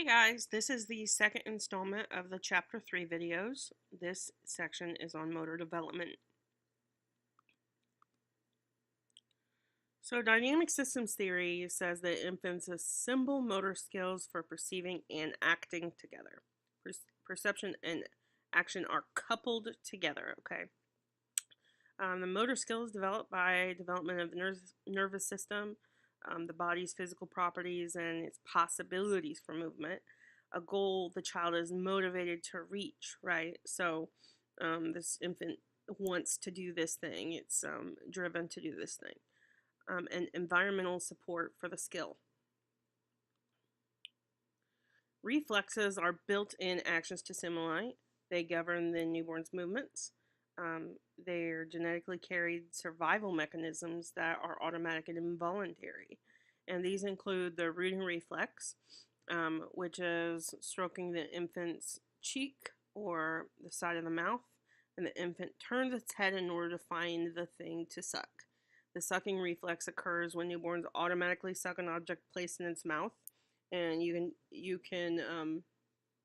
Hey guys, this is the second installment of the Chapter 3 videos. This section is on motor development. So dynamic systems theory says that infants assemble motor skills for perceiving and acting together. Perception and action are coupled together, okay? The motor skills developed by development of the nervous system, the body's physical properties, and its possibilities for movement. A goal the child is motivated to reach, right? So this infant wants to do this thing. It's driven to do this thing. And environmental support for the skill. Reflexes are built-in actions to stimuli. They govern the newborn's movements. They're genetically carried survival mechanisms that are automatic and involuntary. And these include the rooting reflex, which is stroking the infant's cheek or the side of the mouth, and the infant turns its head in order to find the thing to suck. The sucking reflex occurs when newborns automatically suck an object placed in its mouth, and you can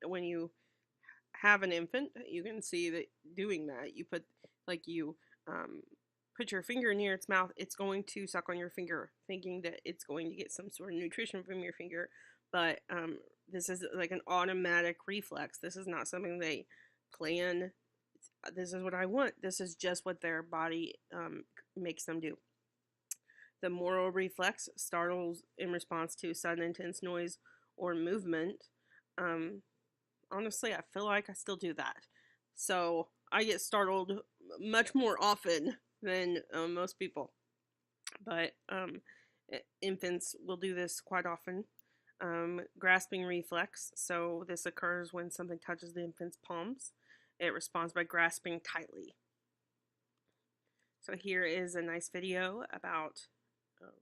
when you have an infant, you can see that doing that. You put your finger near its mouth, it's going to suck on your finger, thinking that it's going to get some sort of nutrition from your finger. But this is like an automatic reflex. This is not something they plan. This is what I want. This is just what their body makes them do. The moral reflex startles in response to sudden intense noise or movement. Honestly, I feel like I still do that. So I get startled much more often than most people. But infants will do this quite often. Grasping reflex. So this occurs when something touches the infant's palms. It responds by grasping tightly. So here is a nice video about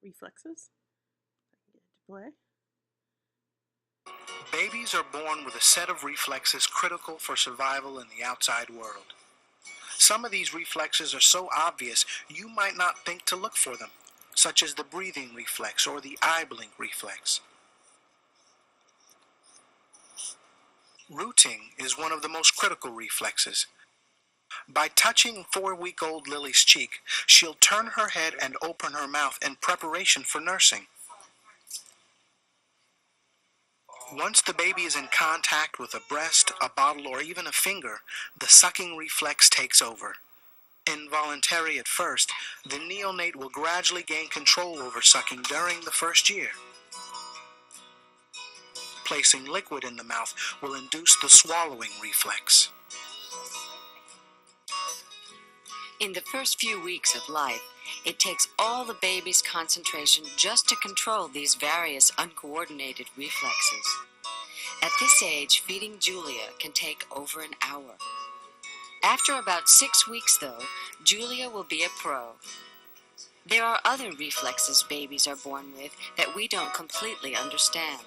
reflexes. I can get it to play. Babies are born with a set of reflexes critical for survival in the outside world. Some of these reflexes are so obvious you might not think to look for them, such as the breathing reflex or the eye blink reflex. Rooting is one of the most critical reflexes. By touching 4-week-old Lily's cheek, she'll turn her head and open her mouth in preparation for nursing. Once the baby is in contact with a breast, a bottle, or even a finger, the sucking reflex takes over. Involuntary at first, the neonate will gradually gain control over sucking during the first year. Placing liquid in the mouth will induce the swallowing reflex. In the first few weeks of life, it takes all the baby's concentration just to control these various uncoordinated reflexes. At this age, feeding Julia can take over an hour. After about 6 weeks, though, Julia will be a pro. There are other reflexes babies are born with that we don't completely understand.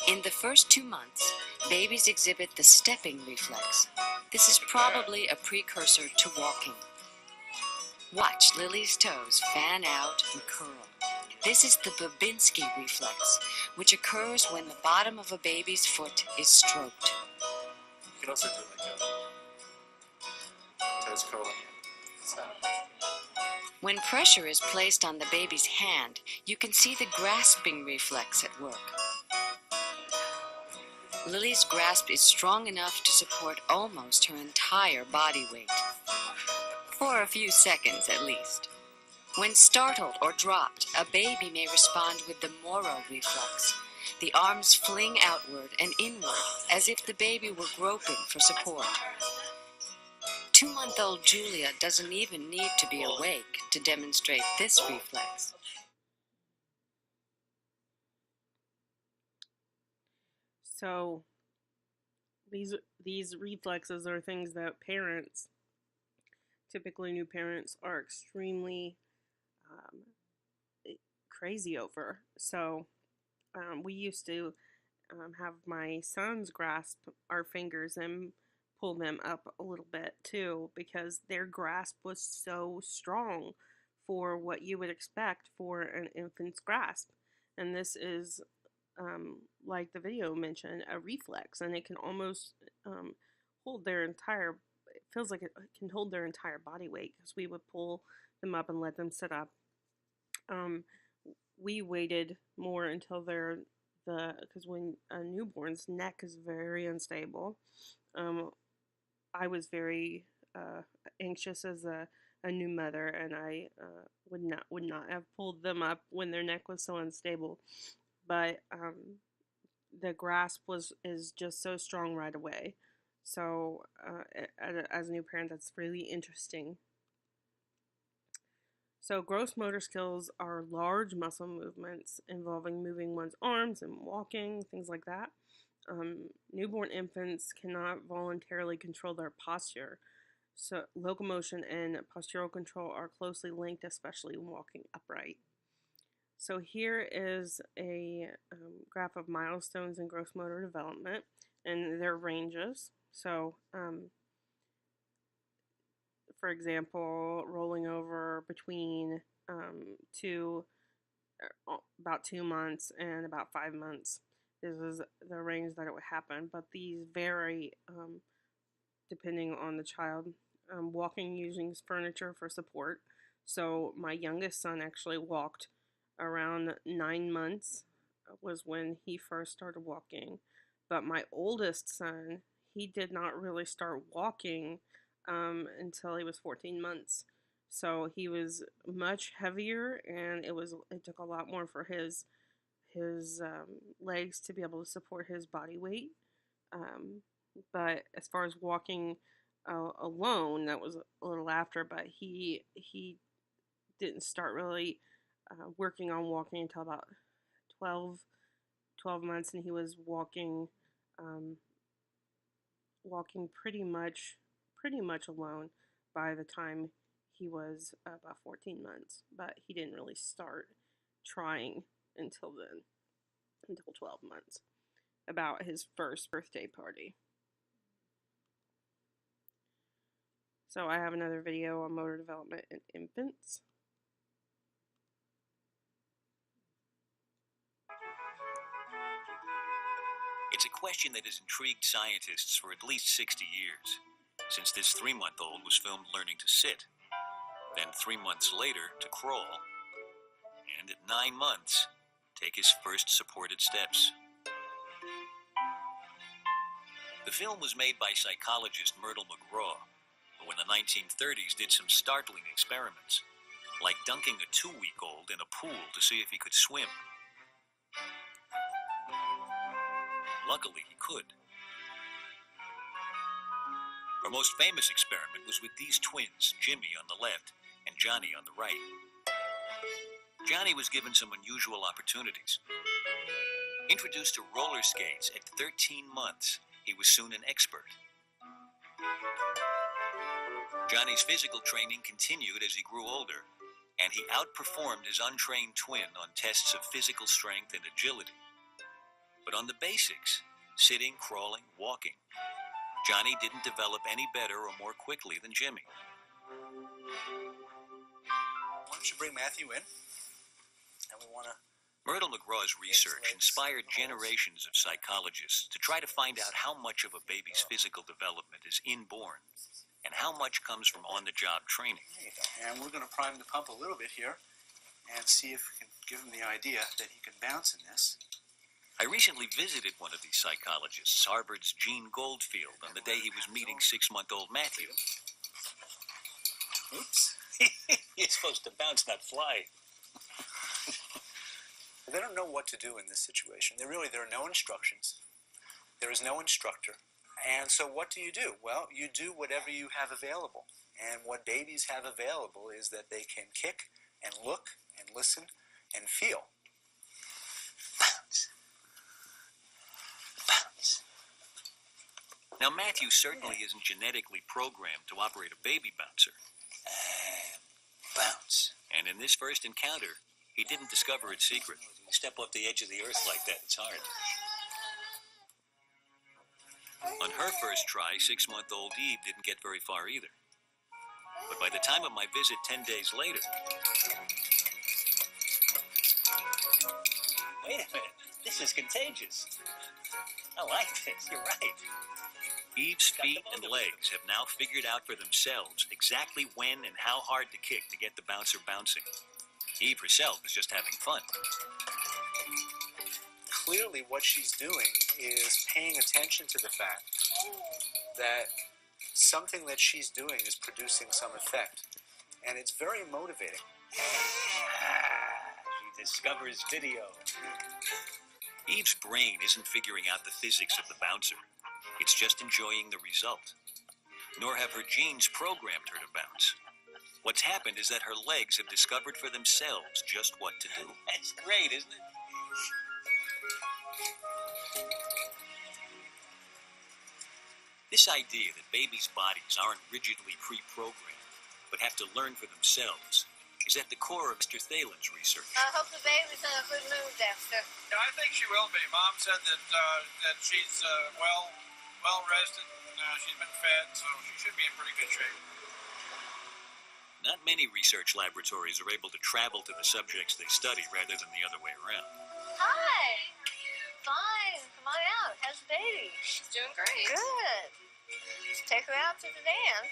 In the first 2 months, babies exhibit the stepping reflex. This is probably a precursor to walking. Watch Lily's toes fan out and curl. This is the Babinski reflex, which occurs when the bottom of a baby's foot is stroked. You can also do like a toes curl. When pressure is placed on the baby's hand, you can see the grasping reflex at work. Lily's grasp is strong enough to support almost her entire body weight. For a few seconds at least. When startled or dropped, a baby may respond with the Moro reflex. The arms fling outward and inward as if the baby were groping for support. 2-month-old Julia doesn't even need to be awake to demonstrate this reflex. So these reflexes are things that parents, typically new parents, are extremely crazy over. So we used to have my sons grasp our fingers and pull them up a little bit too, because their grasp was so strong for what you would expect for an infant's grasp. And this is like the video mentioned, a reflex, and it can almost hold their entire. It feels like it can hold their entire body weight because we would pull them up and let them sit up. Um, we waited more until they're because when a newborn's neck is very unstable. I was very anxious as a new mother, and I would not have pulled them up when their neck was so unstable. But the grasp is just so strong right away. So as a new parent, that's really interesting. So gross motor skills are large muscle movements involving moving one's arms and walking, things like that. Newborn infants cannot voluntarily control their posture. So locomotion and postural control are closely linked, especially when walking upright. So here is a graph of milestones in gross motor development and their ranges. So for example, rolling over between about 2 months and about 5 months. This is the range that it would happen, but these vary depending on the child. Walking using furniture for support. So my youngest son actually walked around 9 months was when he first started walking. But my oldest son, he did not really start walking until he was 14 months. So he was much heavier, and it took a lot more for his legs to be able to support his body weight. But as far as walking alone, that was a little after. But he didn't start really working on walking until about 12 months, and he was walking pretty much alone by the time he was about 14 months. But he didn't really start trying until 12 months, about his first birthday party. So I have another video on motor development in infants. It's a question that has intrigued scientists for at least 60 years, since this 3-month-old was filmed learning to sit, then 3 months later to crawl, and at 9 months, take his first supported steps. The film was made by psychologist Myrtle McGraw, who in the 1930s did some startling experiments, like dunking a 2-week-old in a pool to see if he could swim. Luckily, he could. Her most famous experiment was with these twins, Jimmy on the left and Johnny on the right. Johnny was given some unusual opportunities. Introduced to roller skates at 13 months, he was soon an expert. Johnny's physical training continued as he grew older, and he outperformed his untrained twin on tests of physical strength and agility. But on the basics, sitting, crawling, walking, Johnny didn't develop any better or more quickly than Jimmy. Why don't you bring Matthew in? And we want to... Myrtle McGraw's research inspired generations of psychologists to try to find out how much of a baby's physical development is inborn and how much comes from on-the-job training. There you go. And we're going to prime the pump a little bit here and see if we can give him the idea that he can bounce in this. I recently visited one of these psychologists, Harvard's Gene Goldfield, on the day he was meeting 6-month-old Matthew. Oops. He's supposed to bounce, not fly. They don't know what to do in this situation. There are no instructions. There is no instructor. And so what do? Well, you do whatever you have available. And what babies have available is that they can kick and look and listen and feel. Bounce. Bounce. Now, Matthew certainly isn't genetically programmed to operate a baby bouncer. Bounce. And in this first encounter, he didn't discover its secret. You step off the edge of the earth like that, it's hard. On her first try, 6-month-old Eve didn't get very far either. But by the time of my visit 10 days later... Wait a minute. This is contagious. I like this. You're right. Eve's feet and legs have now figured out for themselves exactly when and how hard to kick to get the bouncer bouncing. Eve herself is just having fun. Clearly what she's doing is paying attention to the fact that something that she's doing is producing some effect. And it's very motivating. She discovers video. Eve's brain isn't figuring out the physics of the bouncer. It's just enjoying the result. Nor have her genes programmed her to bounce. What's happened is that her legs have discovered for themselves just what to do. That's great, isn't it? This idea that babies' bodies aren't rigidly pre-programmed, but have to learn for themselves, is at the core of Mr. Thalen's research. I hope the baby's in a good mood, Dexter. Yeah, I think she will be. Mom said that she's well rested. She's been fed, so she should be in pretty good shape. Not many research laboratories are able to travel to the subjects they study rather than the other way around. Hi. Fine. Come on out. How's the baby? She's doing great. Good. Let's take her out to the dance.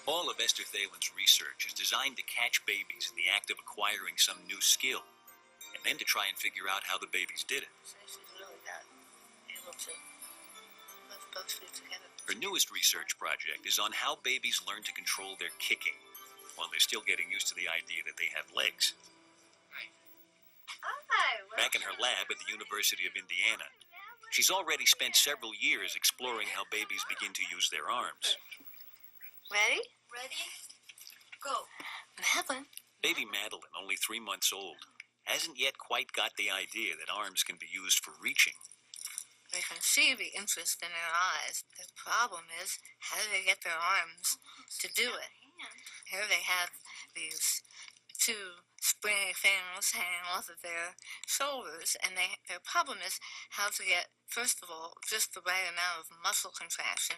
All of Esther Thalen's research is designed to catch babies in the act of acquiring some new skill, and then to try and figure out how the babies did it. So she's really not able to move both feet together. Her newest research project is on how babies learn to control their kicking, while they're still getting used to the idea that they have legs. Hi. Back in her lab at the University of Indiana, she's already spent several years exploring how babies begin to use their arms. Ready? Ready? Go. Madeline. Baby Madeline, only 3 months old, hasn't yet quite got the idea that arms can be used for reaching. They can see the interest in their eyes. The problem is, how do they get their arms to do it? Here they have these two springy things hanging off of their shoulders, and their problem is how to get, first of all, just the right amount of muscle contraction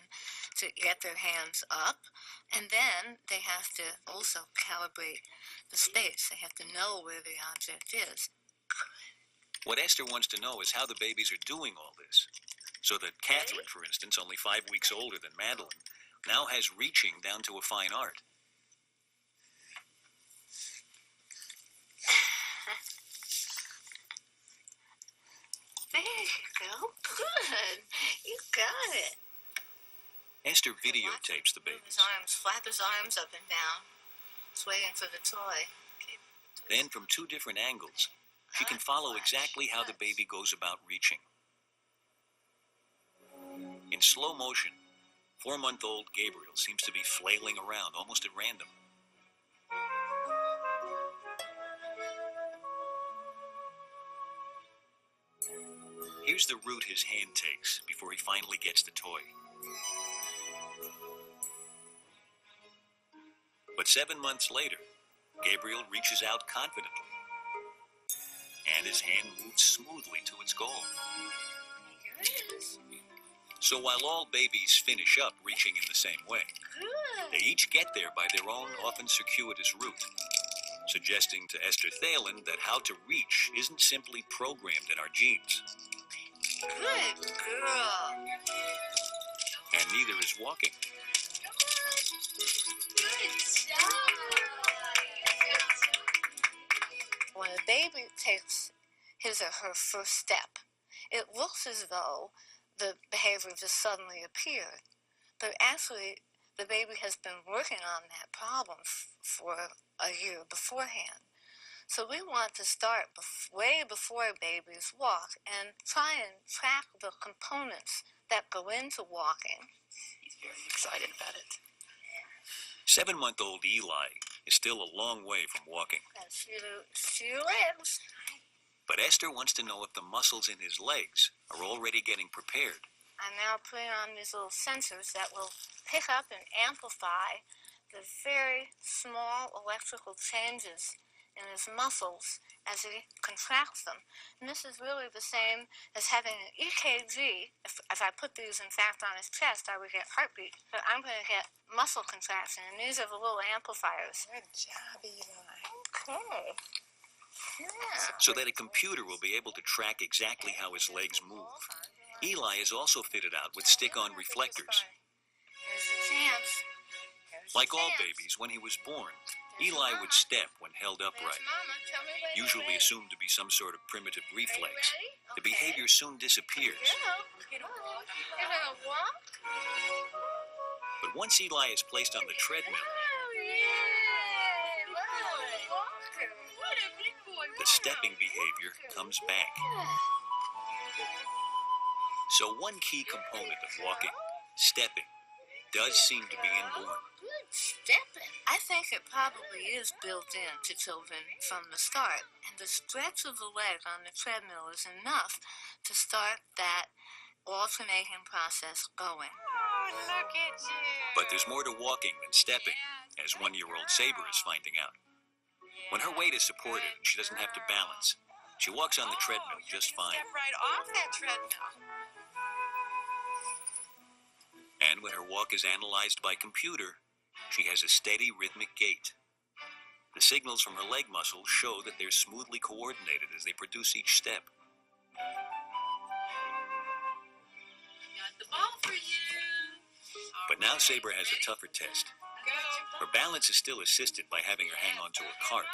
to get their hands up, and then they have to also calibrate the space. They have to know where the object is. What Esther wants to know is how the babies are doing all this, so that Catherine, for instance, only 5 weeks older than Madeline, now has reaching down to a fine art. There you go. Good. You got it. Esther videotapes the Move his babies. arms, flap his arms up and down. He's waiting for the toy. Then, from 2 different angles, she can follow exactly how the baby goes about reaching. In slow motion, 4-month-old Gabriel seems to be flailing around almost at random. Here's the route his hand takes before he finally gets the toy. But 7 months later, Gabriel reaches out confidently, and his hand moves smoothly to its goal. Here it is. So while all babies finish up reaching in the same way, Good. they each get there by their own often circuitous route, suggesting to Esther Thalen that how to reach isn't simply programmed in our genes, Good girl. and neither is walking. Good job. When a baby takes his or her first step, it looks as though the behavior just suddenly appeared. But actually, the baby has been working on that problem for a year beforehand. So we want to start way before babies walk and try and track the components that go into walking. He's very excited about it. 7-month-old Eli is still a long way from walking. And see your legs. But Esther wants to know if the muscles in his legs are already getting prepared. I'm now putting on these little sensors that will pick up and amplify the very small electrical changes in his muscles as he contracts them. And this is really the same as having an EKG. If I put these, in fact, on his chest, I would get heartbeat. But I'm going to get muscle contraction, and these are the little amplifiers. Good job, Eli. Okay. Yeah. so that a computer will be able to track exactly how his legs move. Eli is also fitted out with stick-on reflectors. There's a chance. Like all babies, when he was born, Eli would step when held upright, usually assumed to be some sort of primitive reflex. The behavior soon disappears. You're gonna walk? But once Eli is placed on the treadmill, Oh, yeah. What a big boy. the stepping behavior comes back. So one key component of walking, stepping, does seem to be inborn. Good stepping. I think it probably is built into children from the start, and the stretch of the leg on the treadmill is enough to start that alternating process going. Oh, look at you. But there's more to walking than stepping, as 1-year-old Saber is finding out. When her weight is supported and she doesn't have to balance, she walks on the treadmill just fine. Step right off that treadmill. And when her walk is analyzed by computer, she has a steady rhythmic gait. The signals from her leg muscles show that they're smoothly coordinated as they produce each step. Got the ball for you. But now Saber has a tougher test. Her balance is still assisted by having her hang onto a cart.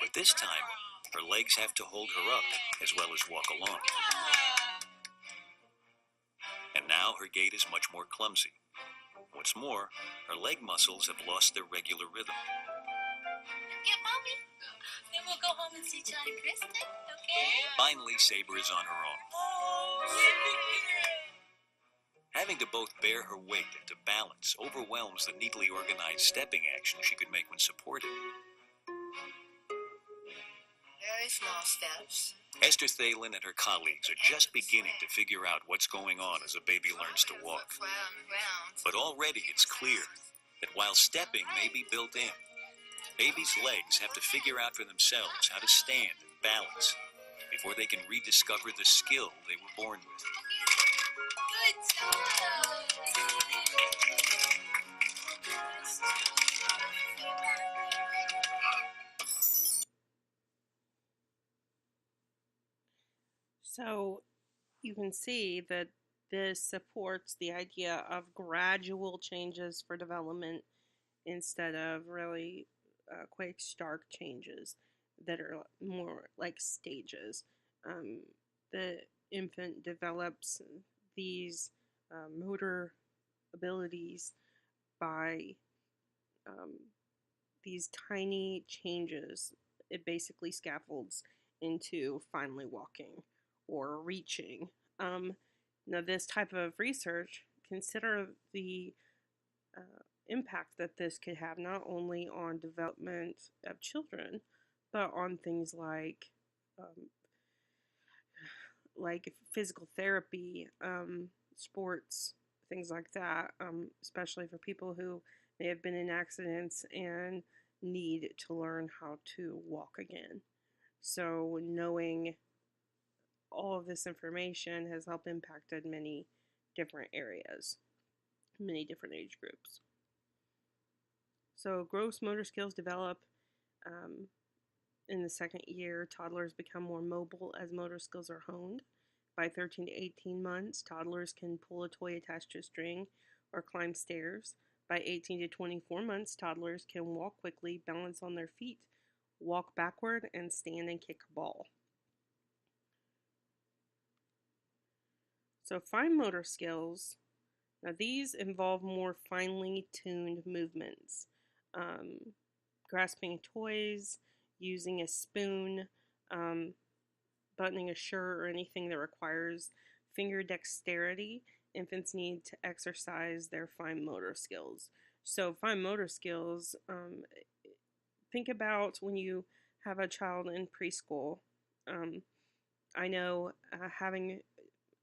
But this time, her legs have to hold her up as well as walk along. And now her gait is much more clumsy. What's more, her leg muscles have lost their regular rhythm. Get mommy. Then we'll go home and see John and Kristen, okay? Finally, Saber is on her own. Having to both bear her weight and to balance overwhelms the neatly organized stepping action she could make when supported. Very small steps. Esther Thalen and her colleagues are just beginning to figure out what's going on as a baby learns to walk. But already it's clear that while stepping may be built in, babies' legs have to figure out for themselves how to stand and balance before they can rediscover the skill they were born with. Good job. So you can see that this supports the idea of gradual changes for development instead of really quick, stark changes that are more like stages. The infant develops these motor abilities by these tiny changes. It basically scaffolds into finally walking or reaching. Now, this type of research, consider the impact that this could have not only on development of children, but on things like physical therapy, sports, things like that, especially for people who may have been in accidents and need to learn how to walk again. So knowing all of this information has helped impacted many different areas, many different age groups. So gross motor skills develop in the second year. Toddlers become more mobile as motor skills are honed. By 13 to 18 months, toddlers can pull a toy attached to a string or climb stairs. By 18 to 24 months, toddlers can walk quickly, balance on their feet, walk backward, and stand and kick a ball. So fine motor skills, now these involve more finely tuned movements. Grasping toys, using a spoon, buttoning a shirt, or anything that requires finger dexterity. Infants need to exercise their fine motor skills. So fine motor skills, think about when you have a child in preschool. I know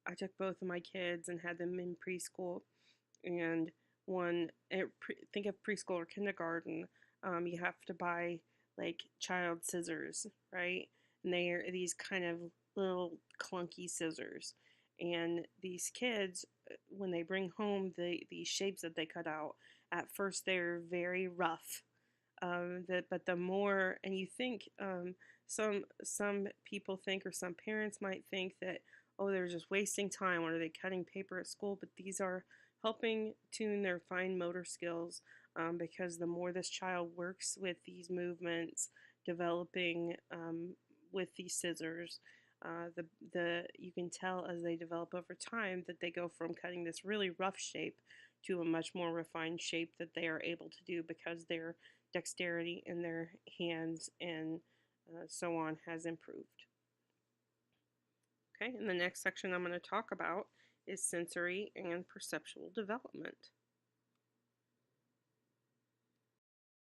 I took both of my kids and had them in preschool, and think of preschool or kindergarten, you have to buy like child scissors, right? And they are these kind of little clunky scissors. And these kids, when they bring home these shapes that they cut out, at first they're very rough. But the more, and you think some people think, or some parents might think that, oh, they're just wasting time. What are they cutting paper at school? But these are helping tune their fine motor skills, because the more this child works with these movements, developing with these scissors, the you can tell as they develop over time that they go from cutting this really rough shape to a much more refined shape that they are able to do because their dexterity in their hands and so on has improved. Okay, and the next section I'm going to talk about is sensory and perceptual development.